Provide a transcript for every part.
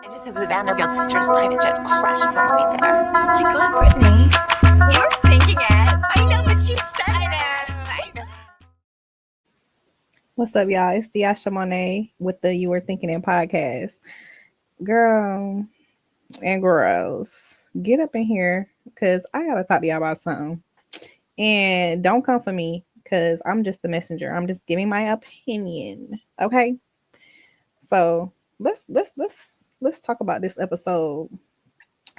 I just hope the Vanderbilt sisters' private jet crashes on the way there. Oh my God, Brittany. You were thinking it. I know, but you said I know. What's up, y'all? It's Diasha Monet with the You Were Thinking It podcast. Girl and girls, get up in here because I got to talk to y'all about something. And don't come for me because I'm just the messenger. I'm just giving my opinion. Okay? So let's talk about this episode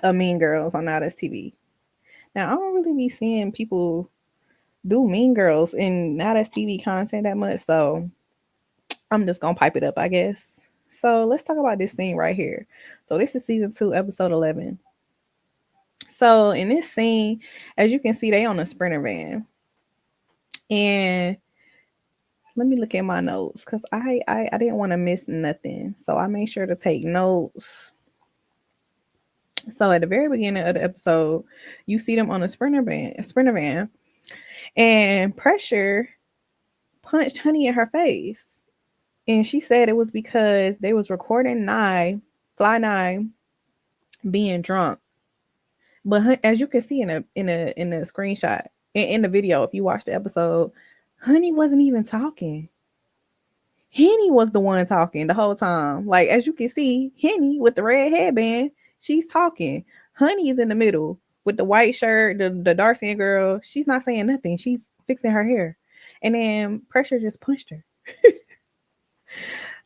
of Mean Girls on Now That's TV. Now, I don't really be seeing people do Mean Girls in Now That's TV content that much, so I'm just gonna pipe it up, I guess. So let's talk about this scene right here. So this is season 2, episode 11. So in this scene, as you can see, they on a sprinter van, and let me look at my notes because I didn't want to miss nothing, so I made sure to take notes. So at the very beginning of the episode, you see them on a sprinter van, and Pressure punched Honey in her face. And she said it was because they was recording Fly Nye, being drunk. But as you can see in a screenshot in the video, if you watch the episode, Honey wasn't even talking. Henny was the one talking the whole time. Like as you can see, Henny with the red headband, she's talking. Honey is in the middle with the white shirt, the dark skinned girl. She's not saying nothing. She's fixing her hair. And then Pressure just punched her.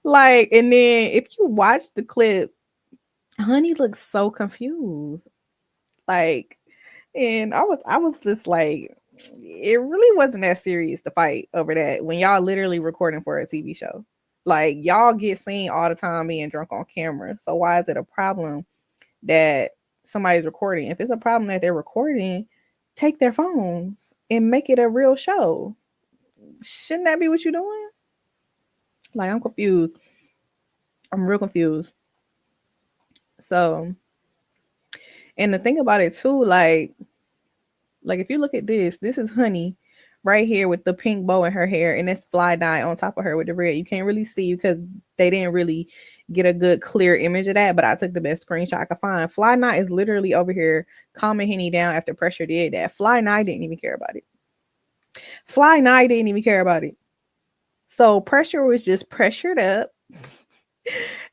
Like, and then if you watch the clip, Honey looks so confused. Like, and I was just like, it really wasn't that serious to fight over that when y'all literally recording for a TV show. Like, y'all get seen all the time being drunk on camera. So why is it a problem that somebody's recording? If it's a problem that they're recording, take their phones and make it a real show. Shouldn't that be what you're doing? Like, I'm confused. I'm real confused. So, and the thing about it too, like if you look at this is Honey right here with the pink bow in her hair, and it's Fly Dye on top of her with the red. You can't really see because they didn't really get a good clear image of that, but I took the best screenshot I could find. Fly Nye is literally over here calming Henny down after Pressure did that. Fly Nye didn't even care about it. Fly Nye didn't even care about it. So Pressure was just pressured up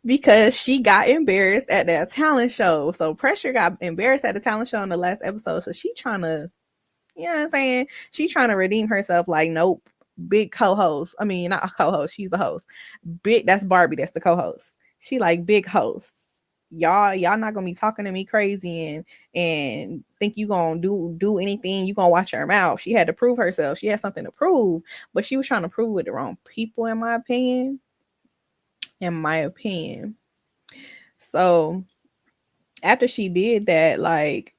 because she got embarrassed at that talent show. So Pressure got embarrassed at the talent show in the last episode. So she trying to, you know what I'm saying? She trying to redeem herself. Like, nope, big co-host. I mean, not a co-host. She's the host. Big. That's Barbie. That's the co-host. She like big host. Y'all not gonna be talking to me crazy and think you gonna do anything. You gonna watch her mouth. She had to prove herself. She had something to prove, but she was trying to prove with the wrong people, in my opinion. So after she did that, like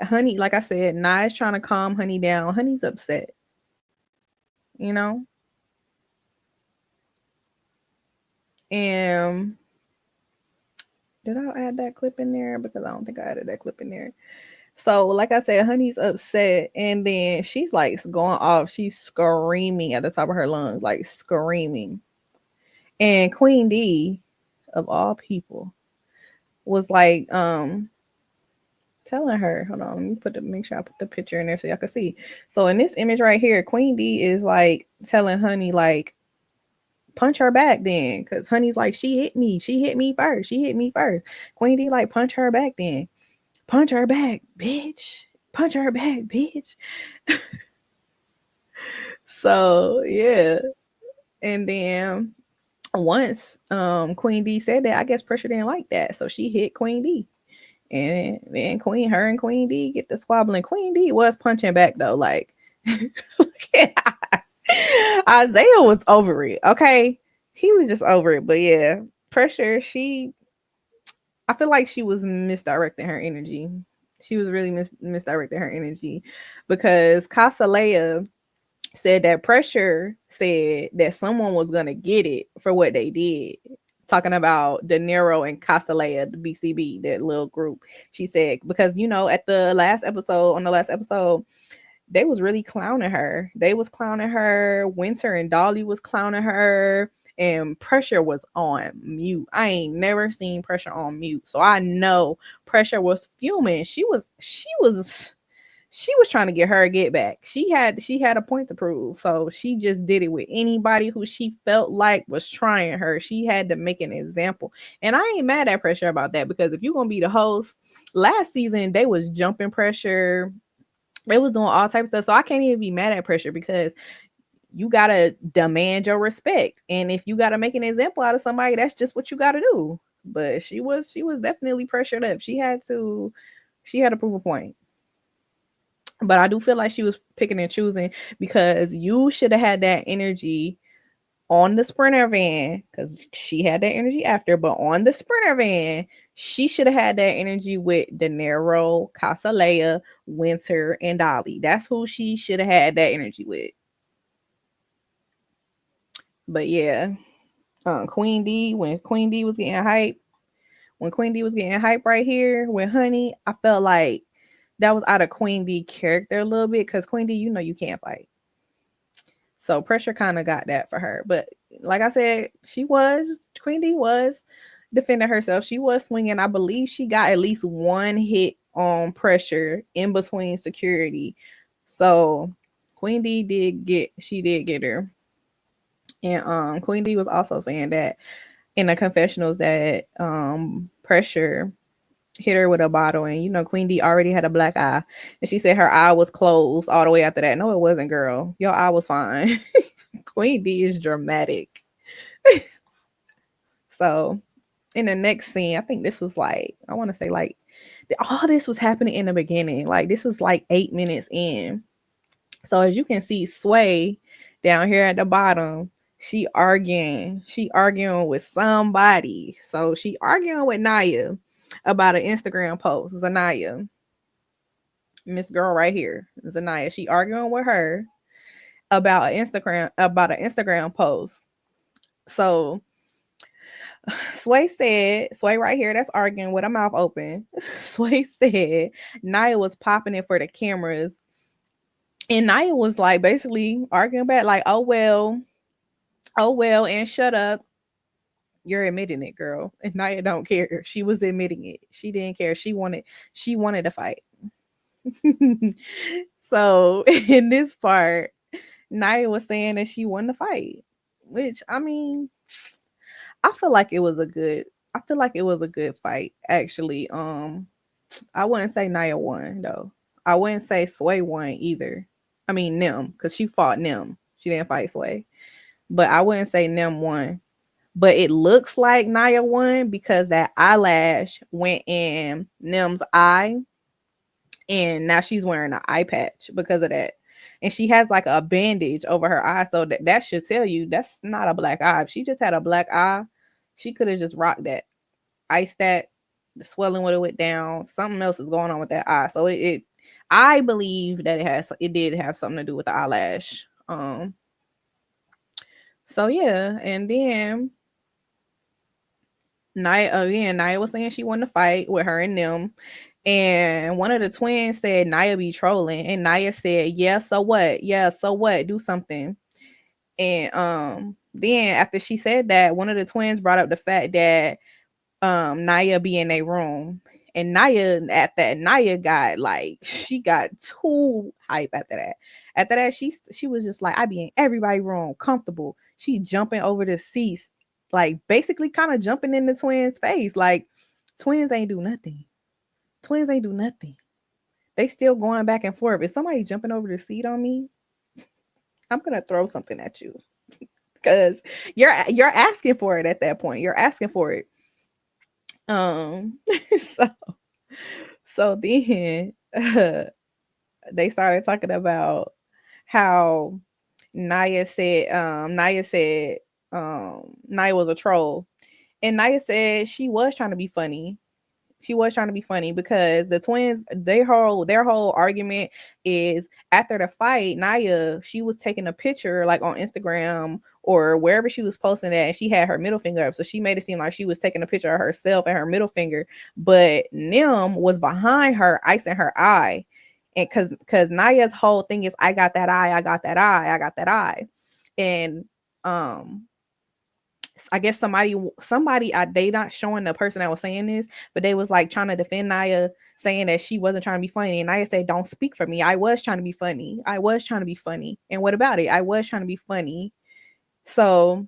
Honey, like I said, Nye's trying to calm Honey down. Honey's upset, you know. And did I add that clip in there? Because I don't think I added that clip in there. So, like I said, Honey's upset, and then she's like going off. She's screaming at the top of her lungs, like screaming. And Queen D, of all people, was like, telling her, hold on, let me make sure I put the picture in there so y'all can see. So in this image right here, Queen D is like telling Honey, like, punch her back then, because Honey's like, she hit me first, Queen D like, punch her back then, punch her back, bitch. So yeah, and then once Queen D said that, I guess Pressure didn't like that, so she hit Queen D. And then her and Queen D get the squabbling. Queen D was punching back though. Like, Isaiah was over it. Okay, he was just over it. But yeah, Pressure. I feel like she was misdirecting her energy. She was really misdirecting her energy because Casalea said that Pressure said that someone was gonna get it for what they did. Talking about De Niro and Casalea, the BCB, that little group. She said, because at the last episode, they was really clowning her. They was clowning her. Winter and Dolly was clowning her. and Pressure was on mute. I ain't never seen Pressure on mute. So I know Pressure was fuming. She was trying to get her get back. She had a point to prove. So she just did it with anybody who she felt like was trying her. She had to make an example. And I ain't mad at Pressure about that, because if you're gonna be the host, last season they was jumping Pressure. They was doing all types of stuff. So I can't even be mad at Pressure, because you gotta demand your respect. And if you gotta make an example out of somebody, that's just what you gotta do. But she was definitely pressured up. She had to prove a point. But I do feel like she was picking and choosing, because you should have had that energy on the Sprinter van, because she had that energy after, but on the Sprinter van, she should have had that energy with De Niro, Casalea, Winter, and Dolly. That's who she should have had that energy with. But yeah, Queen D, when Queen D was getting hype, right here with Honey, I felt like that was out of Queen D character a little bit, because Queen D, you can't fight. So Pressure kind of got that for her. But like I said, Queen D was defending herself. She was swinging. I believe she got at least one hit on Pressure in between security. So Queen D did get her. And Queen D was also saying that in the confessionals that Pressure hit her with a bottle, and Queen D already had a black eye, and she said her eye was closed all the way after that. No, it wasn't, girl. Your eye was fine. Queen D is dramatic. So in the next scene, I think this was like, I want to say like all this was happening in the beginning. Like this was like 8 minutes in. So as you can see, Sway down here at the bottom, she arguing with somebody. So she arguing with Naya about an Instagram post. Zanaya, Miss Girl right here, Zanaya. She arguing with her about an Instagram post. So Sway right here, that's arguing with a mouth open. Sway said Naya was popping it for the cameras. And Naya was like basically arguing back, like, oh well, and shut up. You're admitting it, girl. And Naya don't care. She was admitting it. She didn't care. She wanted to fight. So in this part, Naya was saying that she wanted to fight. Which I mean, I feel like it was a good fight, actually. I wouldn't say Naya won though. I wouldn't say Sway won either. I mean Nim, because she fought Nim. She didn't fight Sway. But I wouldn't say Nim won. But it looks like Naya won, because that eyelash went in Nim's eye, and now she's wearing an eye patch because of that. And she has like a bandage over her eye, so that should tell you that's not a black eye. If she just had a black eye, she could have just rocked that, iced that, the swelling would have went down. Something else is going on with that eye. So I believe that it did have something to do with the eyelash. So yeah, and then Naya was saying she wanted to fight with her and them. And one of the twins said Naya be trolling. And Naya said, yeah, so what? Yeah, so what? Do something. And then after she said that, one of the twins brought up the fact that Naya be in a room. And Naya got like, she got too hype after that. After that, she was just like, I be in everybody's room, comfortable. She jumping over the seats, like basically kind of jumping in the twins' face. Like, twins ain't do nothing. Twins ain't do nothing. They still going back and forth. If somebody jumping over the seat on me, I'm gonna throw something at you, because you're asking for it at that point. You're asking for it. So then they started talking about how Naya was a troll. And Naya said she was trying to be funny. She was trying to be funny, because the twins, their whole argument is, after the fight, Naya, she was taking a picture like on Instagram or wherever she was posting that, and she had her middle finger up. So she made it seem like she was taking a picture of herself and her middle finger, but Nim was behind her, icing her eye. And because Naya's whole thing is, I got that eye, I got that eye, I got that eye. And I guess somebody they not showing the person that was saying this, but they was like trying to defend Naya, saying that she wasn't trying to be funny. And Naya said, "Don't speak for me. I was trying to be funny. I was trying to be funny. And what about it? I was trying to be funny." So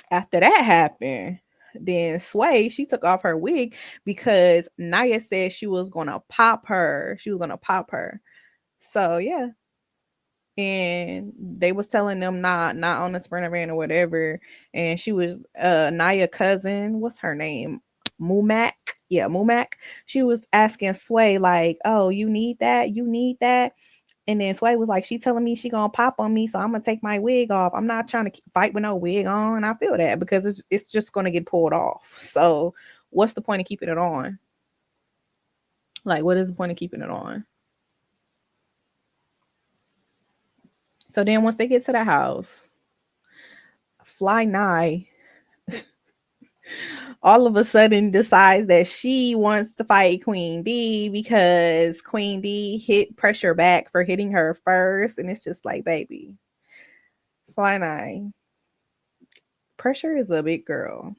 after that happened, then Sway, she took off her wig because Naya said she was gonna pop her. She was gonna pop her. So yeah, and they was telling them not on the Sprinter van or whatever. And she was Naya cousin, what's her name, Mumak, yeah, Mumak. She was asking Sway like, "Oh, you need that, you need that." And then Sway was like, "She telling me she gonna pop on me, so I'm gonna take my wig off. I'm not trying to fight with no wig on." I feel that because it's just gonna get pulled off. So what's the point of keeping it on? Like, what is the point of keeping it on? So then once they get to the house, Fly Nye all of a sudden decides that she wants to fight Queen D because Queen D hit Pressure back for hitting her first. And it's just like, baby, Fly Nye, Pressure is a big girl.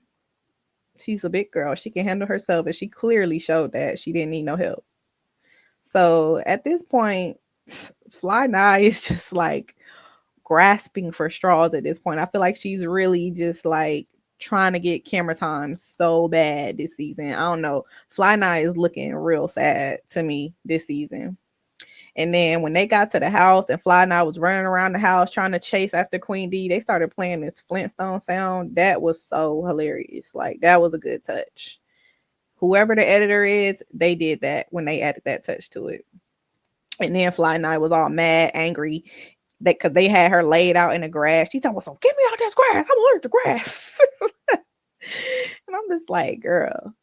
She's a big girl. She can handle herself, and she clearly showed that she didn't need no help. So at this point, Fly Nye is just like grasping for straws at this point. I feel like she's really just like trying to get camera time so bad this season. I don't know. Fly Nye is looking real sad to me this season. And then when they got to the house and Fly Nye was running around the house trying to chase after Queen D, they started playing this Flintstone sound. That was so hilarious. Like, that was a good touch. Whoever the editor is, they did that when they added that touch to it. And then Fly Nye was all mad, angry, because they had her laid out in the grass. She talking about, "So get me out this grass. I'm allergic to grass." And I'm just like, girl,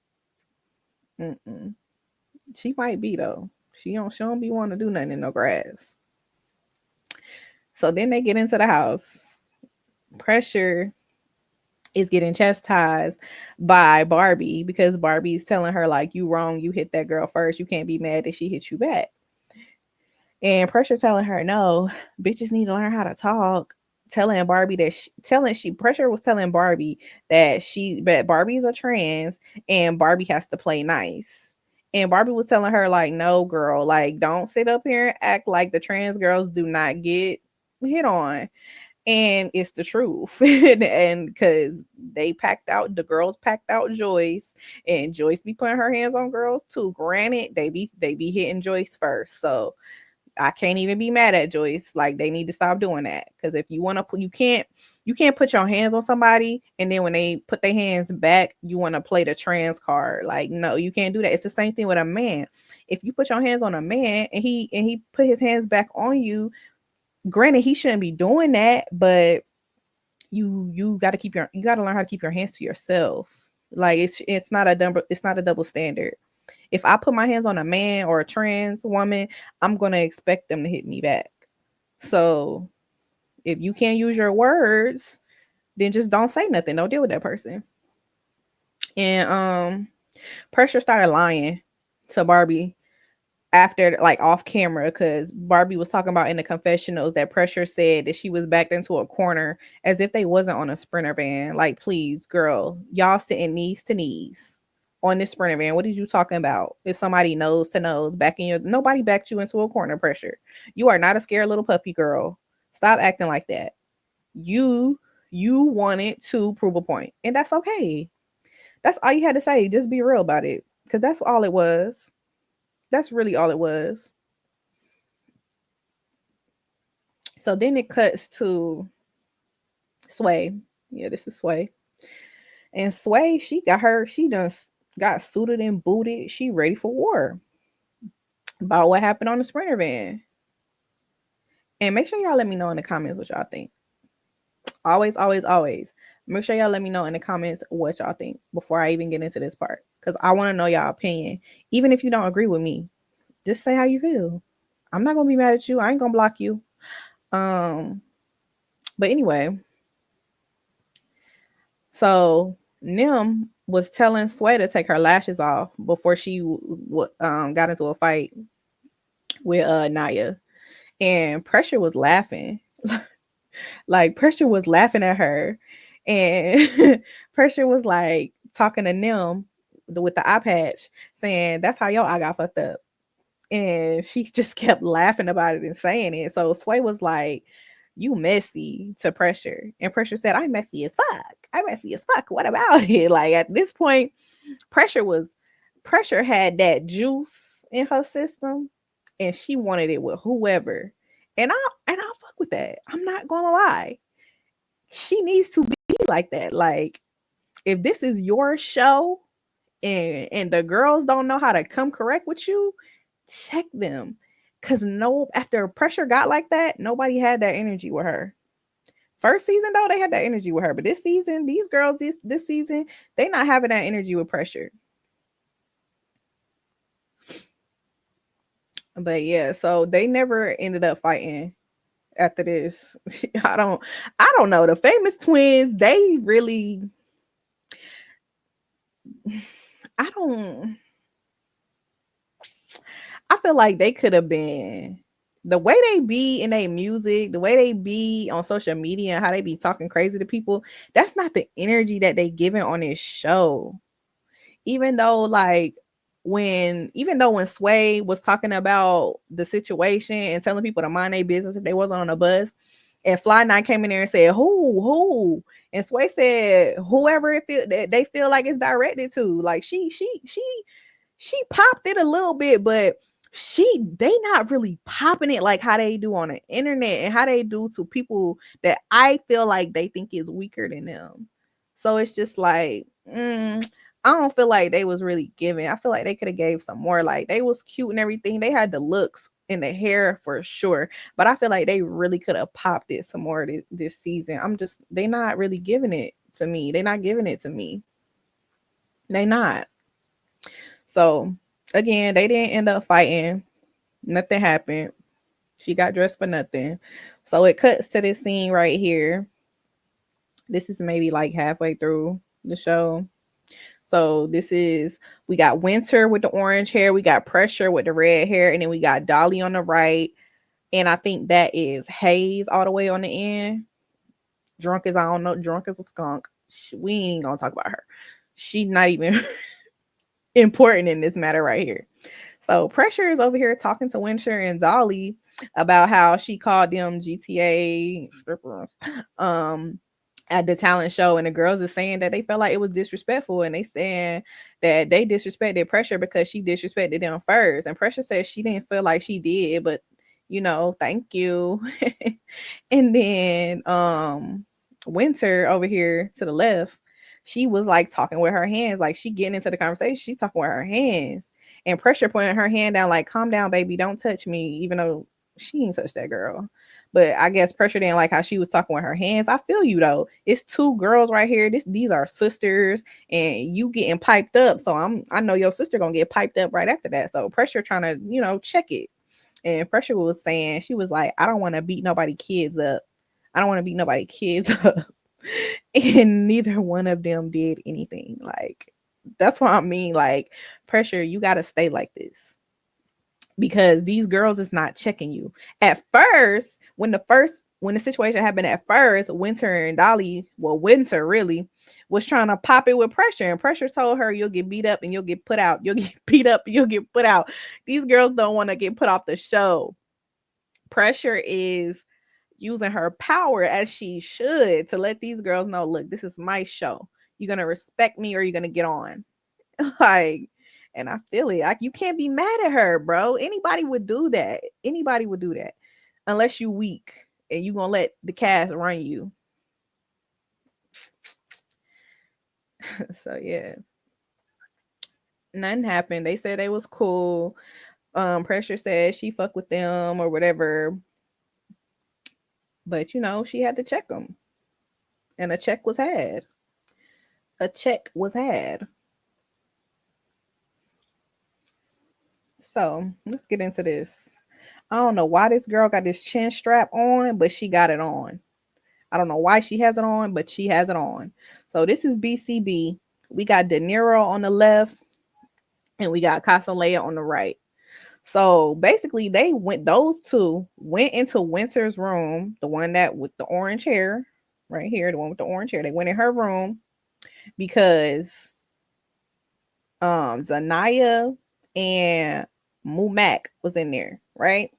she might be though. She don't be wanting to do nothing in no grass. So then they get into the house. Pressure is getting chastised by Barbie because Barbie's telling her like, "You wrong. You hit that girl first. You can't be mad that she hit you back." And Pressure telling her, "No, bitches need to learn how to talk." Telling Barbie that Pressure was telling Barbie that Barbie's a trans and Barbie has to play nice. And Barbie was telling her like, "No, girl, like don't sit up here and act like the trans girls do not get hit on." And it's the truth. And because the girls packed out Joyce, and Joyce be putting her hands on girls too. Granted, they be hitting Joyce first. So I can't even be mad at Joyce. Like, they need to stop doing that. Because if you want to put, you can't put your hands on somebody and then when they put their hands back, you want to play the trans card. Like, no, you can't do that. It's the same thing with a man. If you put your hands on a man and he put his hands back on you, granted he shouldn't be doing that, but you got to learn how to keep your hands to yourself. Like, it's not a double standard. If I put my hands on a man or a trans woman, I'm going to expect them to hit me back. So if you can't use your words, then just don't say nothing. Don't deal with that person. And Pressure started lying to Barbie after, like, off camera, because Barbie was talking about in the confessionals that Pressure said that she was backed into a corner as if they wasn't on a Sprinter van. Like, please, girl, y'all sitting knees to knees on this Sprinter van. What are you talking about? If somebody nose to nose backing you, nobody backed you into a corner. Pressure, you are not a scared little puppy, girl. Stop acting like that. You wanted to prove a point, and that's okay. That's all you had to say. Just be real about it, because that's all it was. That's really all it was. So then it cuts to Sway. Yeah, this is Sway. And Sway, she done got suited and booted. She ready for war. About what happened on the Sprinter van. And make sure y'all let me know in the comments what y'all think. Always, always, always. Make sure y'all let me know in the comments what y'all think before I even get into this part. Because I want to know y'all opinion. Even if you don't agree with me, just say how you feel. I'm not gonna be mad at you. I ain't gonna block you. But anyway, so Nim was telling Sway to take her lashes off before she got into a fight with Naya, and Pressure was laughing. Like, Pressure was laughing at her, And Pressure was like talking to them with the eye patch, saying that's how your eye got fucked up. And she just kept laughing about it and saying it. So Sway was like, "You messy" to Pressure, and Pressure said, "I'm messy as fuck. I'm messy as fuck. What about it?" Like at this point, Pressure had that juice in her system, and she wanted it with whoever. And I'll fuck with that. I'm not gonna lie. She needs to be like that. Like if this is your show and the girls don't know how to come correct with you, check them. Cause no, after Pressure got like that, nobody had that energy with her. First season though, they had that energy with her, but this season, these girls this season, they not having that energy with Pressure. But yeah, so they never ended up fighting after this. I don't know. The famous twins, they really I don't I feel like they could have been the way they be in their music, the way they be on social media, and how they be talking crazy to people. That's not the energy that they giving on this show. Even though, like, when Sway was talking about the situation and telling people to mind their business if they wasn't on a bus, and Fly Nine came in there and said, "Who?" And Sway said, "Whoever it feel that they feel like it's directed to." Like she popped it a little bit, but they not really popping it like how they do on the internet and how they do to people that I feel like they think is weaker than them. So it's just like, I don't feel like they was really giving. I feel like they could have gave some more. Like they was cute and everything. They had the looks and the hair for sure, but I feel like they really could have popped it some more this season. They not really giving it to me. They not giving it to me. They not. So again, they didn't end up fighting. Nothing happened. She got dressed for nothing. So it cuts to this scene right here. This is maybe like halfway through the show. So we got Winter with the orange hair, we got Pressure with the red hair, and then we got Dolly on the right. And I think that is Hayes all the way on the end. Drunk as I don't know, drunk as a skunk. We ain't gonna talk about her. She's not even important in this matter right here. So Pressure is over here talking to Winter and Dolly about how she called them GTA strippers at the talent show, and the girls are saying that they felt like it was disrespectful, and they saying that they disrespected Pressure because she disrespected them first. And Pressure says she didn't feel like she did, but thank you. And then Winter over here to the left, she was like talking with her hands, like she getting into the conversation, she talking with her hands. And Pressure pointing her hand down, like, calm down, baby, don't touch me, even though she ain't touched that girl. But I guess Pressure didn't like how she was talking with her hands. I feel you though. It's two girls right here. These are sisters, and you getting piped up. So I know your sister gonna get piped up right after that. So Pressure trying to, check it. And Pressure was saying, she was like, I don't want to beat nobody kids up. I don't want to beat nobody kids up. And neither one of them did anything. Like, that's what I mean. Like, Pressure, you gotta stay like this. Because these girls is not checking you. At first, when the situation happened at first, Winter and Dolly, well, Winter really was trying to pop it with Pressure, and Pressure told her, you'll get beat up and you'll get put out. You'll get beat up and you'll get put out. These girls don't want to get put off the show. Pressure is using her power as she should to let these girls know, look, this is my show. You're gonna respect me or you're gonna get on. Like, and I feel it. Like, you can't be mad at her, bro. Anybody would do that. Anybody would do that. Unless you weak and you gonna let the cast run you. So yeah. Nothing happened. They said they was cool. Pressure said she fucked with them or whatever. But she had to check them. And a check was had. A check was had. So let's get into this. I don't know why this girl got this chin strap on, but she got it on. I don't know why she has it on, but she has it on. So this is BCB. We got De Niro on the left, and we got Casalea on the right. So basically, those two went into Winter's room, the one that with the orange hair, right here, the one with the orange hair. They went in her room because Zanaya and Mumak was in there, right?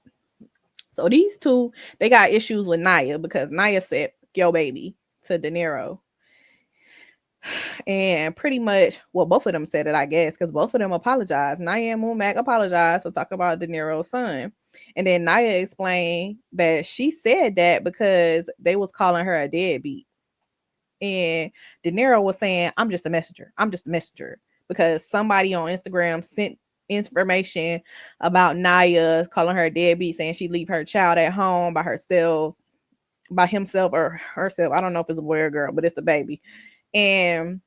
So these two, they got issues with Naya because Naya said, "Yo, baby," to De Niro. And pretty much, well, both of them said it, I guess, because both of them apologized. Naya and Moon Mac apologized for talking about De Niro's son. And then Naya explained that she said that because they was calling her a deadbeat. And De Niro was saying, "I'm just a messenger. I'm just a messenger." Because somebody on Instagram sent information about Naya calling her a deadbeat, saying she'd leave her child at home by herself, by himself or herself. I don't know if it's a boy or girl, but it's the baby. And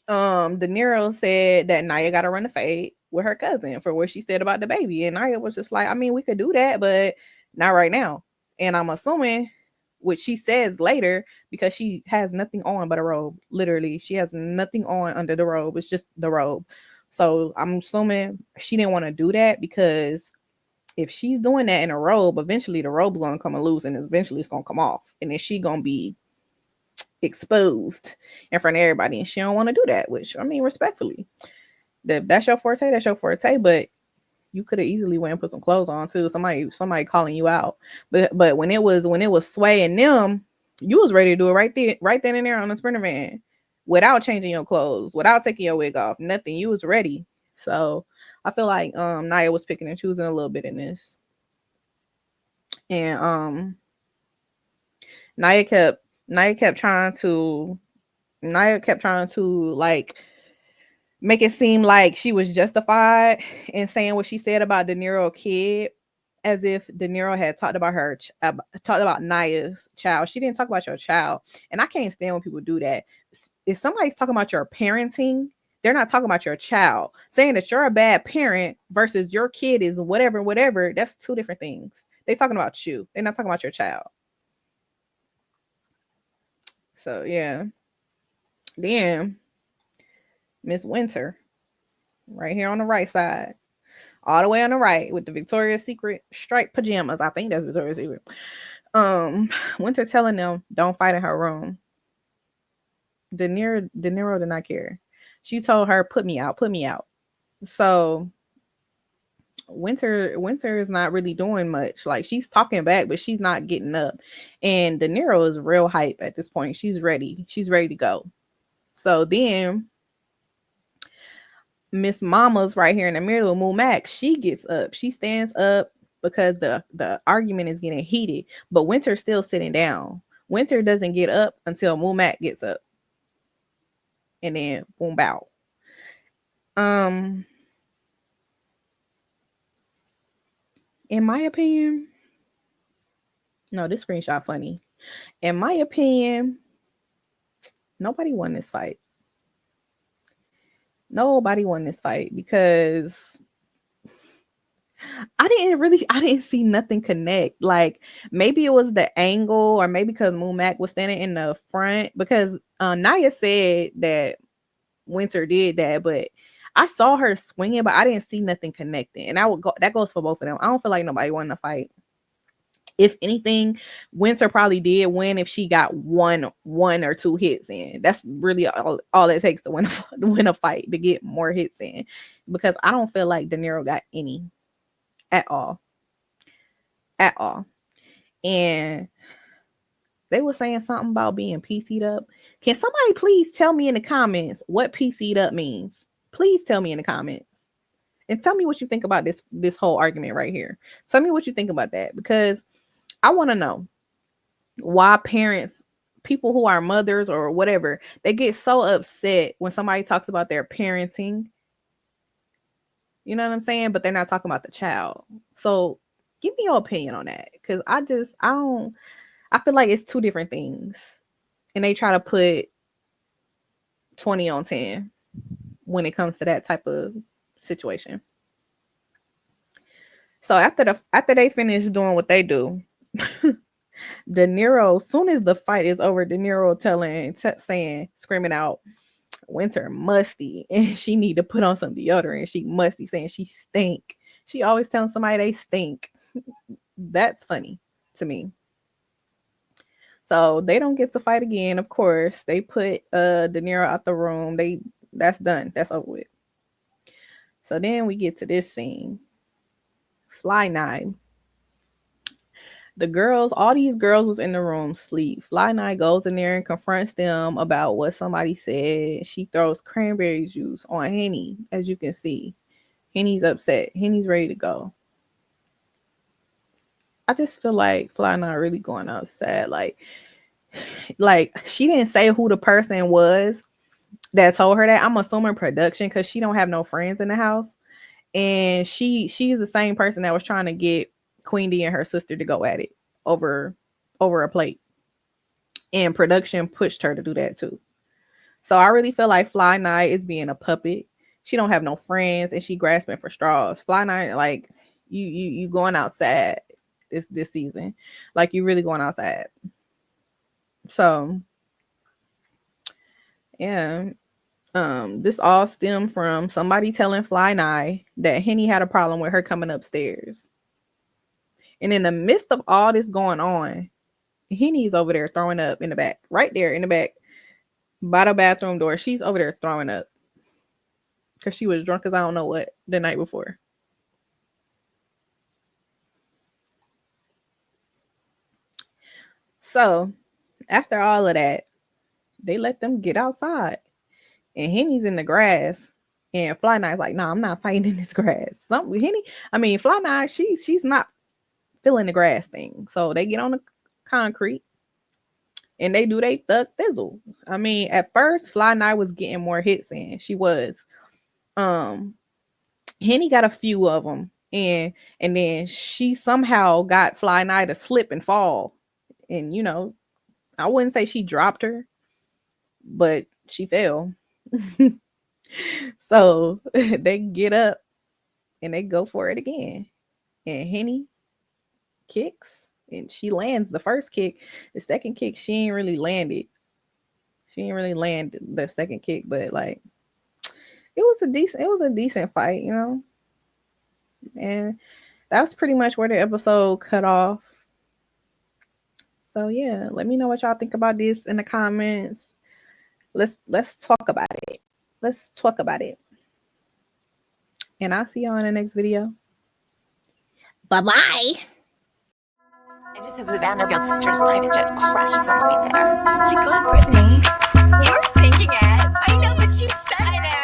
De Niro said that Naya got to run a fade with her cousin for what she said about the baby. And Naya was just like, I mean, we could do that, but not right now. And I'm assuming what she says later, because she has nothing on but a robe. Literally, she has nothing on under the robe. It's just the robe. So I'm assuming she didn't want to do that because if she's doing that in a robe, eventually the robe's gonna come loose and eventually it's gonna come off. And then she gonna be exposed in front of everybody. And she don't want to do that, which I mean, respectfully. That's your forte, that's your forte, but you could have easily went and put some clothes on too. Somebody calling you out. But when it was Sway and them, you was ready to do it right then and there on the Sprinter van without changing your clothes, without taking your wig off, nothing. You was ready. So I feel like Naya was picking and choosing a little bit in this. And Naya kept Naya kept trying to Naya kept trying to like make it seem like she was justified in saying what she said about De Niro kid, as if De Niro had talked about talked about Naya's child. She didn't talk about your child, and I can't stand when people do that. If somebody's talking about your parenting, they're not talking about your child. Saying that you're a bad parent versus your kid is whatever, whatever. That's two different things. They're talking about you. They're not talking about your child. So yeah. Then Miss Winter, right here on the right side, all the way on the right with the Victoria's Secret striped pajamas. I think that's Victoria's Secret. Winter telling them don't fight in her room. De Niro did not care. She told her, "Put me out, put me out." So Winter is not really doing much. Like she's talking back, but she's not getting up. And De Niro is real hype at this point. She's ready. She's ready to go. So then Miss Mama's right here in the middle of Moo Mac. She gets up. She stands up because the argument is getting heated. But Winter's still sitting down. Winter doesn't get up until Moo Mac gets up. And then boom bow. Um in my opinion, no, this screenshot funny. In my opinion, nobody won this fight. Nobody won this fight because I didn't see nothing connect. Like maybe it was the angle, or maybe because Moon Mac was standing in the front, because Naya said that Winter did that, but I saw her swinging, but I didn't see nothing connecting. And that goes for both of them. I don't feel like nobody won the fight. If anything, Winter probably did win if she got one or two hits in. That's really all it takes to win a fight, to get more hits in. Because I don't feel like De Niro got any at all. At all. And they were saying something about being PC'd up. Can somebody please tell me in the comments what PC'd up means? Please tell me in the comments. And tell me what you think about this whole argument right here. Tell me what you think about that, because I want to know why parents, people who are mothers or whatever, they get so upset when somebody talks about their parenting. You know what I'm saying? But they're not talking about the child. So give me your opinion on that, because I feel like it's two different things, and they try to put 20 on 10 when it comes to that type of situation. So after they finish doing what they do, De Niro, soon as the fight is over, De Niro screaming out, "Winter musty," and she need to put on some deodorant. She musty, saying she stink. She always telling somebody they stink. That's funny to me. So they don't get to fight again, of course. They put De Niro out the room. That's done. That's over with. So then we get to this scene. Fly Night. The girls, all these girls was in the room sleep. Fly Night goes in there and confronts them about what somebody said. She throws cranberry juice on Henny, as you can see. Henny's upset. Henny's ready to go. I just feel like Fly Night really going outside. Like she didn't say who the person was that told her that. I'm assuming production because she don't have no friends in the house. And she's the same person that was trying to get Queen D and her sister to go at it over a plate. And production pushed her to do that too. So I really feel like Fly Night is being a puppet. She don't have no friends and she grasping for straws. Fly Night, like you going outside this season. Like you really going outside. So yeah. This all stemmed from somebody telling Fly Night that Henny had a problem with her coming upstairs. And in the midst of all this going on, Henny's over there throwing up in the back, right there in the back, by the bathroom door. She's over there throwing up because she was drunk as I don't know what the night before. So after all of that, they let them get outside. And Henny's in the grass. And Fly Night's like, nah, I'm not fighting in this grass. Fly Night, she's not feeling the grass thing. So they get on the concrete and they do they thug thizzle. I mean, at first, Fly Night was getting more hits in. She was. Henny got a few of them. And then she somehow got Fly Night to slip and fall. And, I wouldn't say she dropped her, but she fell. So they get up and they go for it again. And Henny kicks and she lands the first kick. The second kick, she ain't really landed. She ain't really land the second kick, but like it was a decent fight, And that was pretty much where the episode cut off. So yeah, let me know what y'all think about this in the comments. Let's talk about it. Let's talk about it. And I'll see y'all in the next video. Bye-bye. I just hope the Vanderbilt sisters' private jet crashes on the way there. My God, Brittany. You're thinking it. I know what you said. I know.